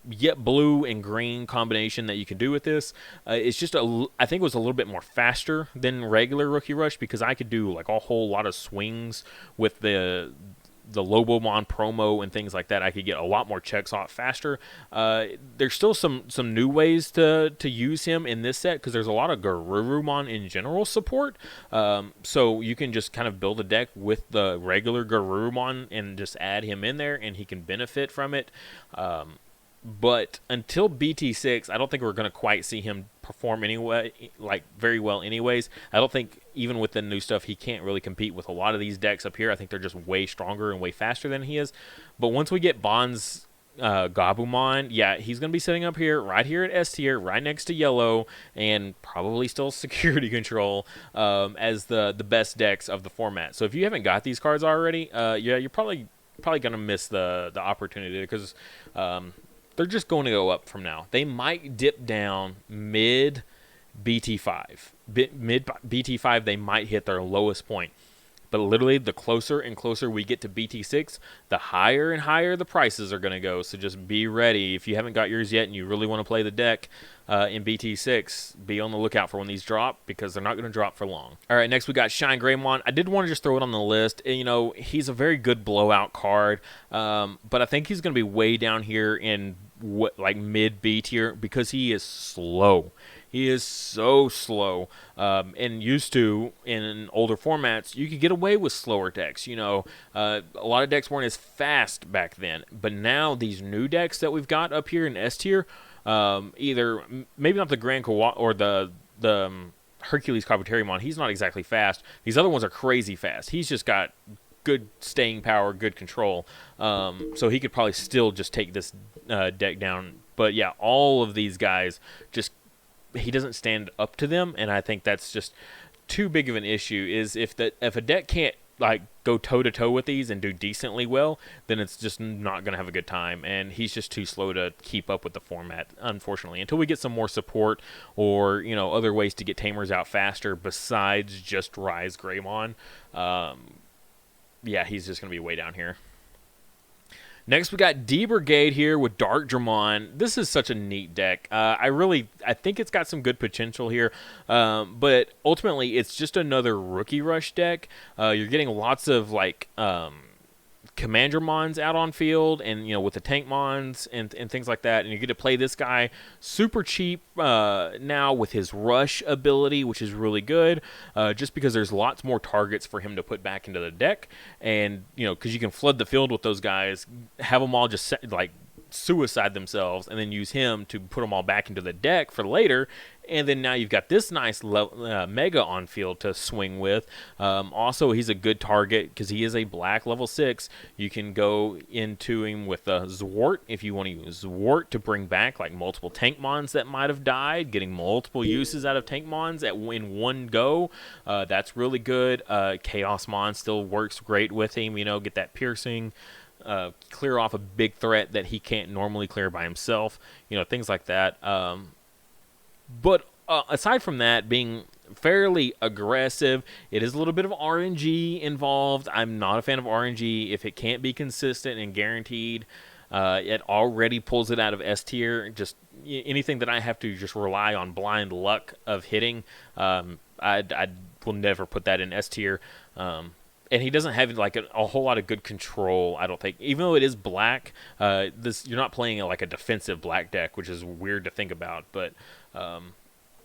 yet blue and green combination that you can do with this. It's just I think it was a little bit more faster than regular Rookie Rush because I could do like a whole lot of swings with the Lobomon promo and things like that. I could get a lot more checks off faster. There's still some new ways to use him in this set because there's a lot of Garurumon in general support. So you can just kind of build a deck with the regular Garurumon and just add him in there, and he can benefit from it. But until BT6, I don't think we're going to quite see him perform anyway, like very well anyways. I don't think even with the new stuff, he can't really compete with a lot of these decks up here. I think they're just way stronger and way faster than he is. But once we get Bond's Gabumon, yeah, he's going to be sitting up here, right here at S tier, right next to yellow, and probably still security control as the best decks of the format. So if you haven't got these cards already, yeah, you're probably going to miss the opportunity because they're just going to go up from now. They might dip down mid BT5. Mid BT5, they might hit their lowest point. But literally, the closer and closer we get to BT6, the higher and higher the prices are going to go. So just be ready. If you haven't got yours yet and you really want to play the deck in BT6, be on the lookout for when these drop because they're not going to drop for long. All right, next we got Shine Greymon. I did want to just throw it on the list. He's a very good blowout card, but I think he's going to be way down here in like mid B tier because he is slow. He is so slow, and used to, in older formats, you could get away with slower decks. A lot of decks weren't as fast back then, but now these new decks that we've got up here in S tier, either, maybe not the Grand or the Hercules Kabutarymon, he's not exactly fast. These other ones are crazy fast. He's just got good staying power, good control, so he could probably still just take this deck down. But yeah, all of these guys he doesn't stand up to them, and I think that's just too big of an issue. Is if a deck can't like go toe to toe with these and do decently well, then it's just not going to have a good time, and he's just too slow to keep up with the format, unfortunately, until we get some more support or other ways to get tamers out faster besides just Rise Greymon. Yeah, he's just going to be way down here. Next, we got D Brigade here with Darkdramon. This is such a neat deck. I think it's got some good potential here, but ultimately, it's just another Rookie Rush deck. You're getting lots of like Commandramons out on field, and with the Tankmons and things like that, and you get to play this guy super cheap now with his rush ability, which is really good, just because there's lots more targets for him to put back into the deck, and because you can flood the field with those guys, have them all just suicide themselves, and then use him to put them all back into the deck for later, And then now you've got this nice Mega on field to swing with. Also, he's a good target because he is a black level 6. You can go into him with a Zwart if you want to use Zwart to bring back like multiple Tankmons that might have died, getting multiple uses out of Tankmons in one go. That's really good. Chaosmon still works great with him. Get that piercing. Clear off a big threat that he can't normally clear by himself. Things like that. But aside from that, being fairly aggressive, it is a little bit of RNG involved. I'm not a fan of RNG. If it can't be consistent and guaranteed, it already pulls it out of S tier. Just anything that I have to just rely on blind luck of hitting, I will never put that in S tier. And he doesn't have like a whole lot of good control, I don't think. Even though it is black, you're not playing like a defensive black deck, which is weird to think about. But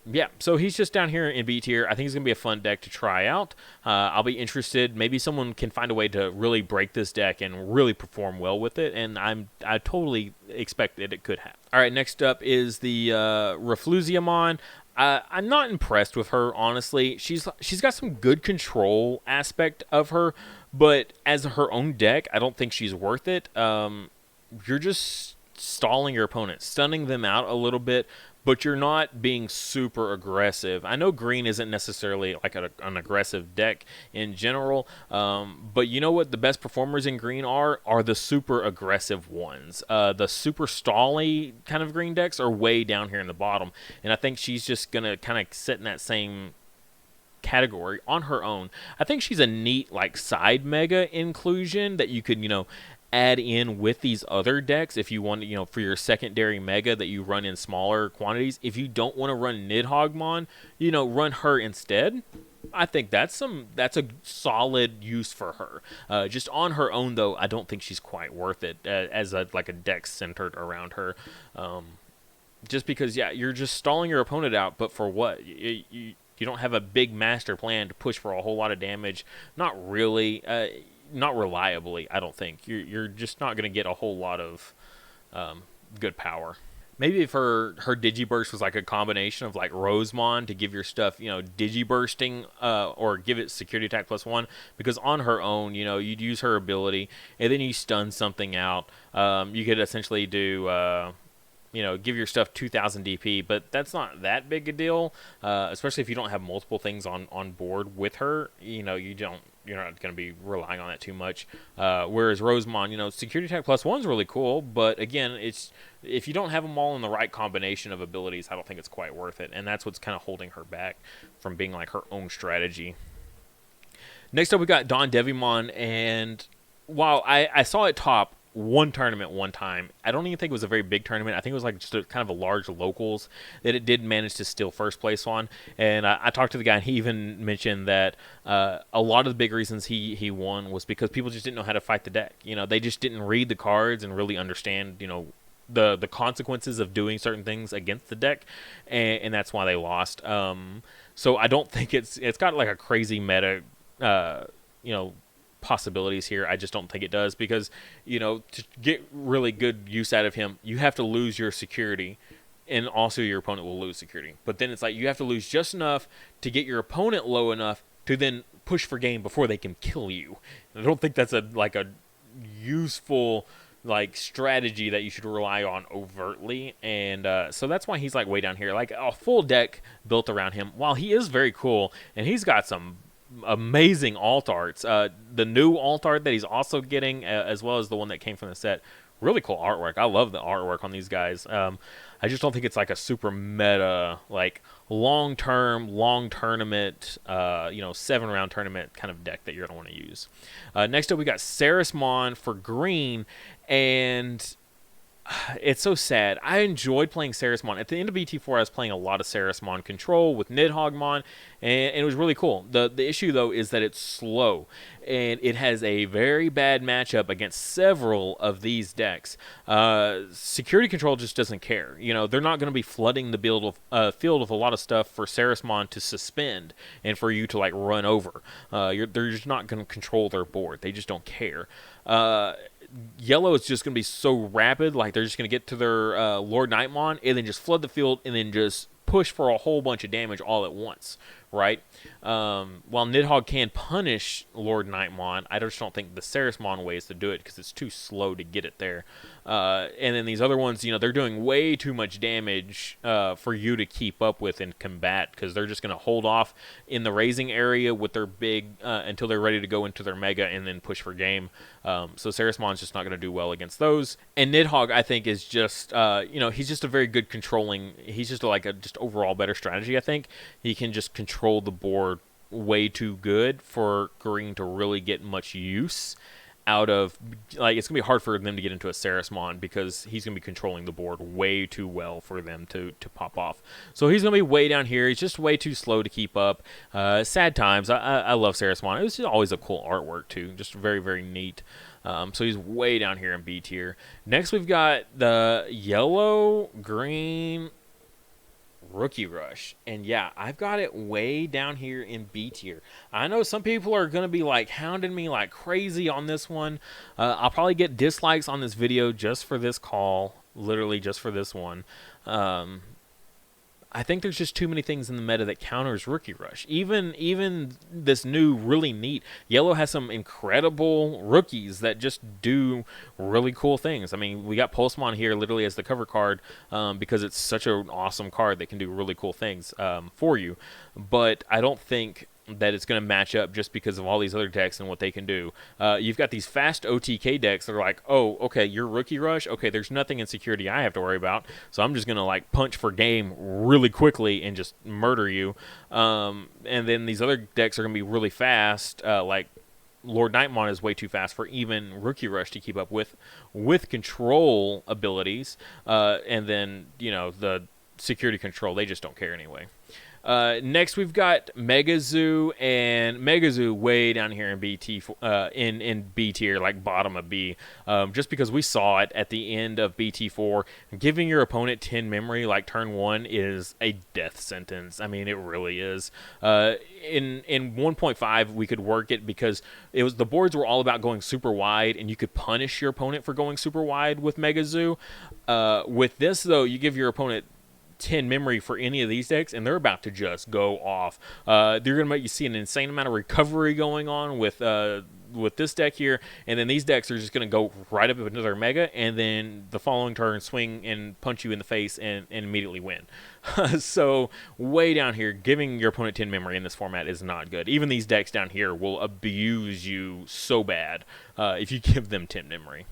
yeah, so he's just down here in B tier. I think it's going to be a fun deck to try out. I'll be interested. Maybe someone can find a way to really break this deck and really perform well with it, and I totally expect that it could happen. All right, next up is the Raflusium. I'm not impressed with her, honestly. She's got some good control aspect of her, but as her own deck, I don't think she's worth it. You're just stalling your opponent, stunning them out a little bit, but you're not being super aggressive. I know green isn't necessarily like an aggressive deck in general, but you know what the best performers in green are the super aggressive ones. The super stally kind of green decks are way down here in the bottom, and I think she's just going to kind of sit in that same category on her own. I think she's a neat like side mega inclusion that you could, add in with these other decks if you want, for your secondary mega that you run in smaller quantities. If you don't want to run Nidhogmon, run her instead. I think that's a solid use for her. Just on her own, though, I don't think she's quite worth it as a deck centered around her. Just because, yeah, you're just stalling your opponent out, but for what? You don't have a big master plan to push for a whole lot of damage. Not really. Not reliably, I don't think. You're just not going to get a whole lot of good power. Maybe if her Digiburst was like a combination of like Rosemon to give your stuff, Digibursting, or give it security attack +1, because on her own, you'd use her ability and then you stun something out. You could essentially do, give your stuff 2,000 DP, but that's not that big a deal, especially if you don't have multiple things on board with her. You're not going to be relying on that too much. Whereas Rosemon, security attack +1 is really cool, but again, it's if you don't have them all in the right combination of abilities, I don't think it's quite worth it, and that's what's kind of holding her back from being like her own strategy. Next up, we got Devymond, and while I saw it top one tournament one time, I don't even think it was a very big tournament. I think it was like just kind of a large locals that it did manage to steal first place on. And I talked to the guy, and he even mentioned that a lot of the big reasons he won was because people just didn't know how to fight the deck. They just didn't read the cards and really understand, the consequences of doing certain things against the deck, and that's why they lost. So I don't think it's got like a crazy meta, possibilities here. I just don't think it does, because to get really good use out of him, you have to lose your security, and also your opponent will lose security. But then it's like you have to lose just enough to get your opponent low enough to then push for game before they can kill you. And I don't think that's a useful strategy that you should rely on overtly, and so that's why he's way down here. Like a full deck built around him, while he is very cool and he's got some amazing alt arts. The new alt art that he's also getting, as well as the one that came from the set, really cool artwork. I love the artwork on these guys. I just don't think it's a super meta, long tournament, 7-round tournament kind of deck that you're gonna want to use. Next up, we got Sarismon for green, and it's so sad. I enjoyed playing Sarismon. At the end of BT4, I was playing a lot of Sarismon control with Nidhogmon, and it was really cool. The issue, though, is that it's slow, and it has a very bad matchup against several of these decks. Security control just doesn't care. They're not going to be flooding the field with a lot of stuff for Sarismon to suspend and for you to run over. They're just not going to control their board. They just don't care. Yellow is just going to be so rapid, they're just going to get to their Lord Knightmon and then just flood the field and then just push for a whole bunch of damage all at once, right? While Nidhogg can punish Lord Knightmon, I just don't think the Ceresmon way is to do it because it's too slow to get it there. And then these other ones, they're doing way too much damage for you to keep up with and combat, because they're just going to hold off in the raising area with their big until they're ready to go into their mega and then push for game. So Ceresmon's just not going to do well against those. And Nidhogg, I think, is just, he's just a very good controlling. He's just like a just overall better strategy, I think. He can just control the board way too good for green to really get much use out of. Like, it's going to be hard for them to get into a Ceresmon because he's going to be controlling the board way too well for them to pop off. So he's going to be way down here. He's just way too slow to keep up. Sad times. I love Ceresmon. It was just always a cool artwork, too. Just very, very neat. So he's way down here in B tier. Next, we've got the yellow, green Rookie Rush. And yeah, I've got it way down here in B tier. I know some people are going to be like hounding me like crazy on this one. I'll probably get dislikes on this video just for this call. Literally just for this one. I think there's just too many things in the meta that counters Rookie Rush. Even this new really neat yellow has some incredible rookies that just do really cool things. I mean, we got Pulsemon here literally as the cover card because it's such an awesome card that can do really cool things for you. But I don't think that it's going to match up just because of all these other decks and what they can do. You've got these fast OTK decks that are like, oh, okay, you're Rookie Rush. Okay, there's nothing in security I have to worry about, so I'm just going to like punch for game really quickly and just murder you. And then these other decks are going to be really fast, like Lord Knightmon is way too fast for even Rookie Rush to keep up with control abilities. And then, the security control, they just don't care anyway. Next, we've got Megazoo, and Megazoo way down here in in B tier, like bottom of B, just because we saw it at the end of BT4. Giving your opponent 10 memory like turn 1 is a death sentence. I mean, it really is. In 1.5, we could work it because the boards were all about going super wide, and you could punish your opponent for going super wide with Megazoo. With this, though, you give your opponent 10 memory for any of these decks, and they're about to just go off. They're going to make you see an insane amount of recovery going on with this deck here, and then these decks are just going to go right up into their mega, and then the following turn swing and punch you in the face and immediately win. So way down here, giving your opponent 10 memory in this format is not good. Even these decks down here will abuse you so bad if you give them 10 memory.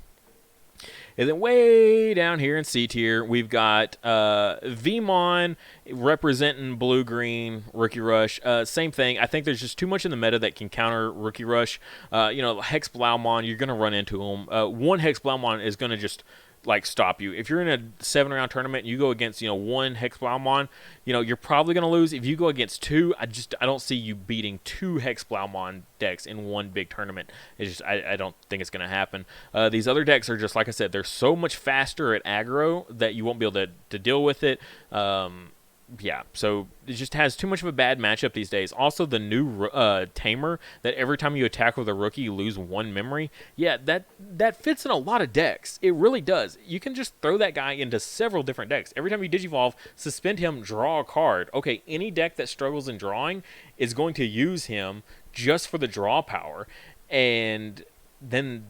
And then way down here in C tier, we've got Vmon representing blue-green Rookie Rush. Same thing. I think there's just too much in the meta that can counter Rookie Rush. Hex Blaumon, you're going to run into them. One Hex Blaumon is going to just like stop you. If you're in a 7-round tournament and you go against one Hex Blaumon, you're probably going to lose. If you go against two, I don't see you beating two Hex Blaumon decks in one big tournament. It's just I don't think it's going to happen. These other decks are just, like I said, they're so much faster at aggro that you won't be able to deal with it. Yeah, so it just has too much of a bad matchup these days. Also, the new Tamer, that every time you attack with a rookie, you lose 1 memory. Yeah, that fits in a lot of decks. It really does. You can just throw that guy into several different decks. Every time you Digivolve, suspend him, draw a card. Okay, any deck that struggles in drawing is going to use him just for the draw power, and then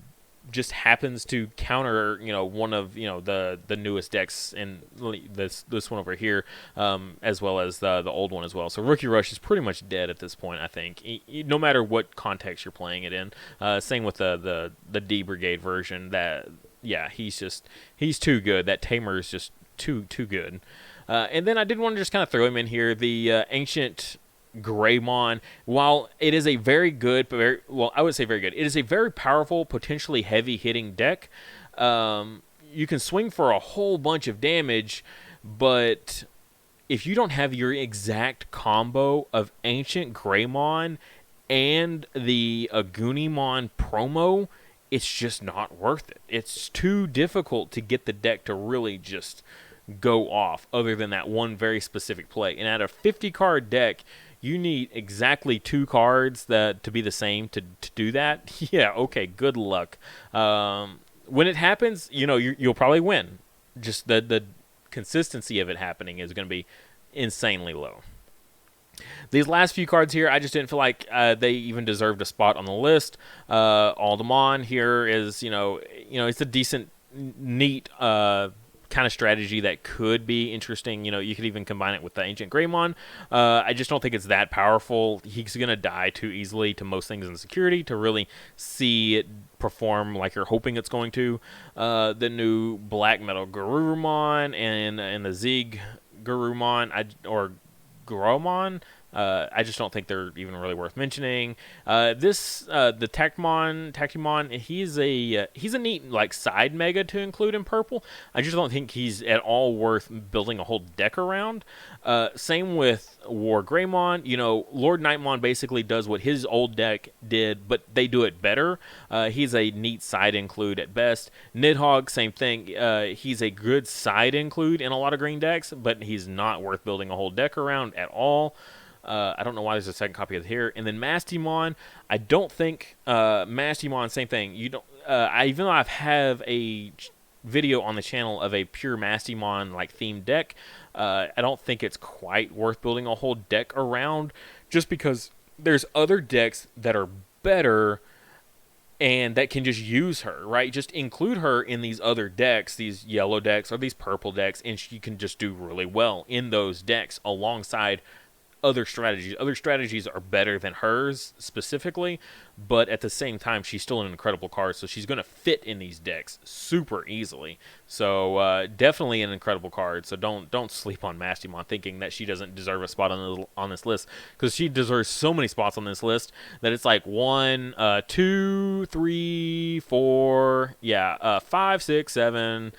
just happens to counter one of the newest decks in this one over here, as well as the old one as well. So Rookie Rush is pretty much dead at this point, I think, no matter what context you're playing it in. Same with the D Brigade version. That he's too good. That Tamer is just too good. And then I did want to just kind of throw him in here, the ancient Greymon. While it is a very good, I would say very good, it is a very powerful, potentially heavy-hitting deck. You can swing for a whole bunch of damage, but if you don't have your exact combo of Ancient Greymon and the Agunimon promo, it's just not worth it. It's too difficult to get the deck to really just go off, other than that one very specific play. And at a 50-card deck, you need exactly 2 cards to be the same to do that. Yeah, okay, good luck. When it happens, you'll probably win. Just the consistency of it happening is going to be insanely low. These last few cards here, I just didn't feel like they even deserved a spot on the list. Omnimon here is, it's a decent, neat kind of strategy that could be interesting. You could even combine it with the Ancient Greymon. I just don't think it's that powerful. He's going to die too easily to most things in security to really see it perform like you're hoping it's going to. The new Black Metal Garurumon and the Zig Garurumon, or Gromon, I just don't think they're even really worth mentioning. The Techmon, he's a neat like side mega to include in purple. I just don't think he's at all worth building a whole deck around. Same with War Greymon. Lord Knightmon basically does what his old deck did, but they do it better. He's a neat side include at best. Nidhogg, same thing. He's a good side include in a lot of green decks, but he's not worth building a whole deck around at all. I don't know why there's a second copy of it here. And then Mastimon, I don't think Mastimon, same thing. Even though I have a video on the channel of a pure Mastimon like themed deck, I don't think it's quite worth building a whole deck around, just because there's other decks that are better and that can just use her, right? Just include her in these other decks, these yellow decks or these purple decks, and she can just do really well in those decks alongside other strategies. Other strategies are better than hers specifically, but at the same time, she's still an incredible card, so she's going to fit in these decks super easily. So definitely an incredible card. So don't sleep on Mastimon thinking that she doesn't deserve a spot on this list, because she deserves so many spots on this list that it's like 1, 2, 3, 4, 5, 6, 7.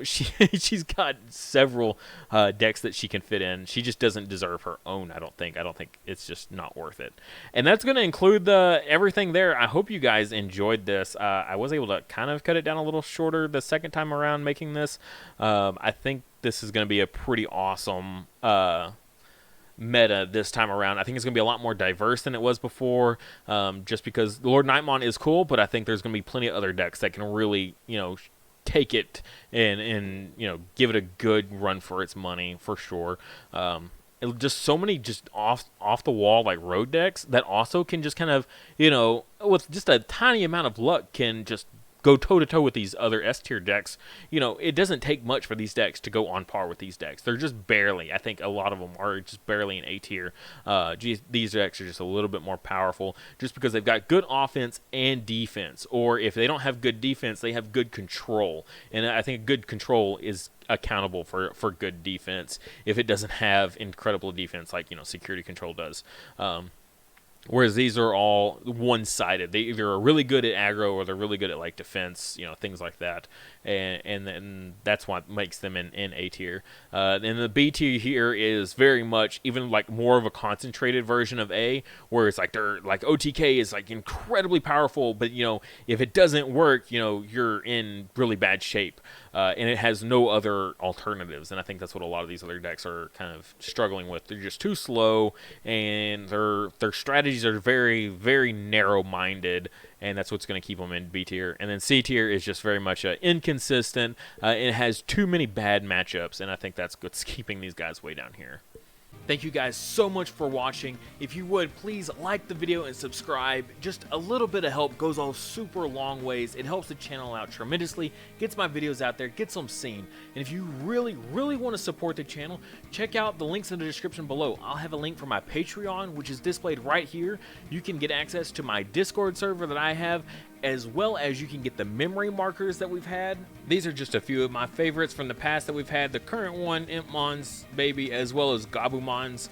She's got several decks that she can fit in. She just doesn't deserve her own. I don't think it's just not worth it. And that's going to include everything there. I hope you guys enjoyed this. I was able to kind of cut it down a little shorter the second time around making this. I think this is going to be a pretty awesome meta this time around. I think it's going to be a lot more diverse than it was before, just because Lord Knightmon is cool, but I think there's going to be plenty of other decks that can really, take it and give it a good run for its money for sure. Just so many just off the wall like road decks that also can just kind of with just a tiny amount of luck can just go toe-to-toe with these other S-tier decks. It doesn't take much for these decks to go on par with these decks. They're just barely. I think a lot of them are just barely an A-tier. These decks are just a little bit more powerful just because they've got good offense and defense. Or if they don't have good defense, they have good control. And I think good control is accountable for good defense if it doesn't have incredible defense like, security control does. Whereas these are all one-sided. They either are really good at aggro or they're really good at like defense, things like that. And then that's what makes them in A tier. And the B tier here is very much even like more of a concentrated version of A, where it's like they're like OTK is like incredibly powerful, but if it doesn't work, you're in really bad shape. And it has no other alternatives, and I think that's what a lot of these other decks are kind of struggling with. They're just too slow, and their strategies are very, very narrow-minded, and that's what's going to keep them in B tier. And then C tier is just very much inconsistent, and it has too many bad matchups, and I think that's what's keeping these guys way down here. Thank you guys so much for watching. If you would, please like the video and subscribe. Just a little bit of help goes a super long ways. It helps the channel out tremendously, gets my videos out there, gets them seen. And if you really, really want to support the channel, check out the links in the description below. I'll have a link for my Patreon, which is displayed right here. You can get access to my Discord server that I have, as well as you can get the memory markers that we've had. These are just a few of my favorites from the past that we've had. The current one, Impmon's baby, as well as Gabumon's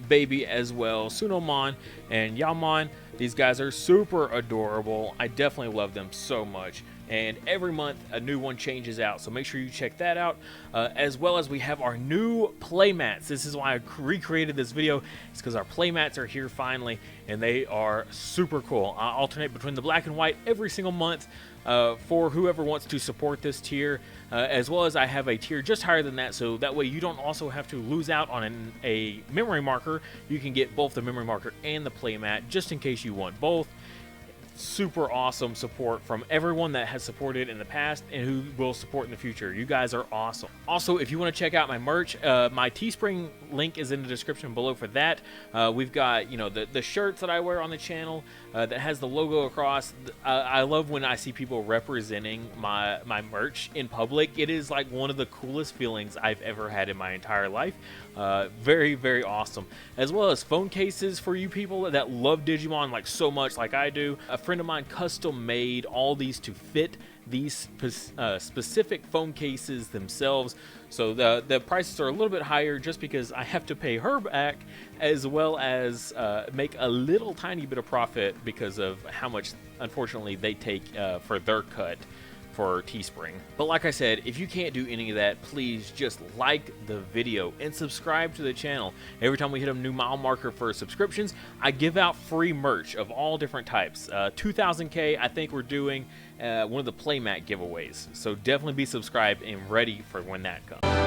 baby as well, Sunomon and Yaomon. These guys are super adorable. I definitely love them so much. And every month a new one changes out, so make sure you check that out. As well as we have our new playmats. This is why I recreated this video. It's because our playmats are here finally, and they are super cool. I alternate between the black and white every single month for whoever wants to support this tier, as well as I have a tier just higher than that, so that way you don't also have to lose out on a memory marker. You can get both the memory marker and the playmat just in case you want both. super awesome support from everyone that has supported in the past and who will support in the future. You guys are awesome. Also, if you want to check out my merch, my Teespring link is in the description below for that. We've got, you know, the shirts that I wear on the channel that has the logo across. I love when I see people representing my merch in public. It is like one of the coolest feelings I've ever had in my entire life. Very, very awesome. As well as phone cases for you people that love Digimon like so much like I do. A friend of mine custom made all these to fit these specific phone cases themselves. So the prices are a little bit higher just because I have to pay her back, as well as make a little tiny bit of profit because of how much, unfortunately, they take for their cut for Teespring. But like I said, if you can't do any of that, please just like the video and subscribe to the channel. Every time we hit a new mile marker for subscriptions, I give out free merch of all different types. 2000K, I think we're doing one of the Playmat giveaways. So definitely be subscribed and ready for when that comes.